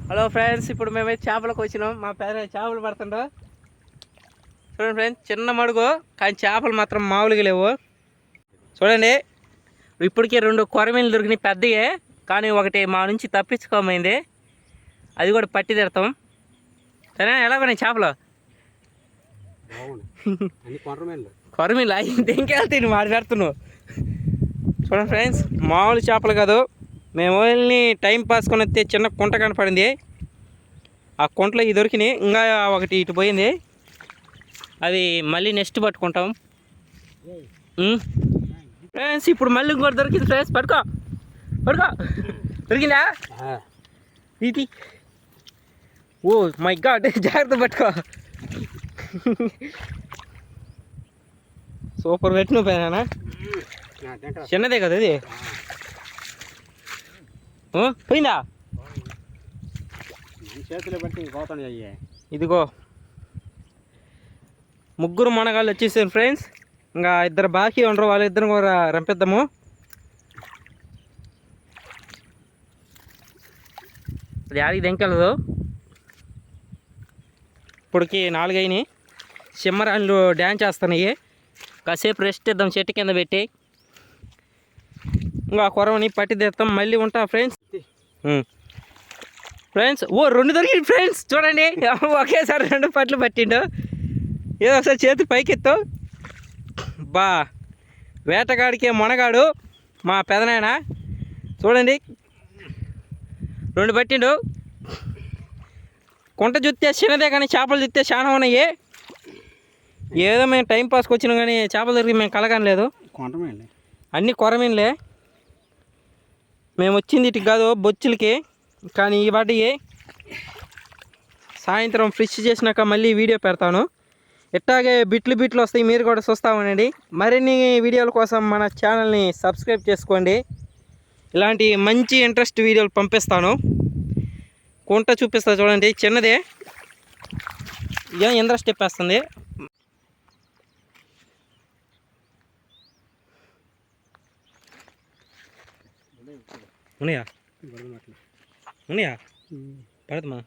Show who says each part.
Speaker 1: Hello friends, ఇప్పుడు మేమైతే చేపలకు వచ్చినాం. మా పేద చేపలు పడుతుండో చూడండి ఫ్రెండ్స్, చిన్న మడుగు కానీ చేపలు మాత్రం మామూలుగా లేవు. చూడండి, ఇప్పటికే 2 కొరమీన్లు దొరికినాయి పెద్దయే, కానీ ఒకటి మా నుంచి తప్పించుకోమైంది. అది కూడా పట్టి తిడతాం. సరే, ఎలా ఉన్నాయి చేపలు? కొరమీన్లు అవి ఇంకెళ్తాయి మాడి పెడుతున్నావు. చూడండి ఫ్రెండ్స్, మామూలు చేపలు కాదు. మేము ఓన్లీ టైం పాస్ కొని వస్తే చిన్న కుంట కనపడింది. ఆ కుంటలో ఇది దొరికినాయి. ఇంకా ఒకటి ఇటు పోయింది. అది మళ్ళీ నెక్స్ట్ పట్టుకుంటాం ఫ్రెండ్స్. ఇప్పుడు మళ్ళీ ఇంకోటి దొరికింది ఫ్రెండ్స్. పట్టుకో పట్టుకో. దొరికిందా? ఇది ఓ మై గాడ్, జాగ్రత్త పట్టుకో. సూపర్ పెట్టిన పోయినా. చిన్నదే కదా ఇది. పోయిందా? చేతిలో పెట్టి పోతాను. ఇదిగో ముగ్గురు మనగాళ్ళు వచ్చేసారు ఫ్రెండ్స్. ఇంకా 2 బాకీ ఉండరు, వాళ్ళిద్దరు కూడా రంపిద్దాము. అది ఆడికి దెంకెళ్ళదు. ఇప్పటికి 4 అయినాయి. సిమ్మరాళ్ళు డ్యాన్స్ చేస్తున్నాయి. కాసేపు రెస్ట్ ఇద్దాం చెట్టు కింద పెట్టి. ఇంకా కొరవని పట్టి తెస్తాం. మళ్ళీ ఉంటా ఫ్రెండ్స్. ఫ్రెండ్స్, 2 దొరికింది ఫ్రెండ్స్. చూడండి, ఒకేసారి 2 పట్లు పట్టిండు. ఏదో ఒకసారి చేతి పైకెత్తావు. బా, వేటగాడికే మొనగాడు మా పెదనాయన. చూడండి, 2 పట్టిండు. కుంట చూస్తే చిన్నదే, కానీ చేపలు చూస్తే చాలా ఉన్నాయి. ఏదో మేము టైంపాస్కి వచ్చినాం, కానీ చేపలు దొరికి మేము కలగనలేదు. అన్నీ కొరమీన్లే. మేము వచ్చింది ఇటు కాదు, బొచ్చులకి. కానీ ఈ వాటికి సాయంత్రం ఫిష్ చేసినాక మళ్ళీ వీడియో పెడతాను. ఇట్టాగే బిట్లు వస్తాయి, మీరు కూడా చూస్తూ ఉండండి. మరిన్ని వీడియోల కోసం మన ఛానల్ని సబ్స్క్రైబ్ చేసుకోండి. ఇలాంటి మంచి ఇంట్రెస్ట్ వీడియోలు పంపిస్తాను. కుంట చూపిస్తా చూడండి, చిన్నదే. ఏం ఇంట్రెస్ట్ చెప్పేస్తుంది. ఉన్నాయా? ఉన్నాయా? పడదమ్మా.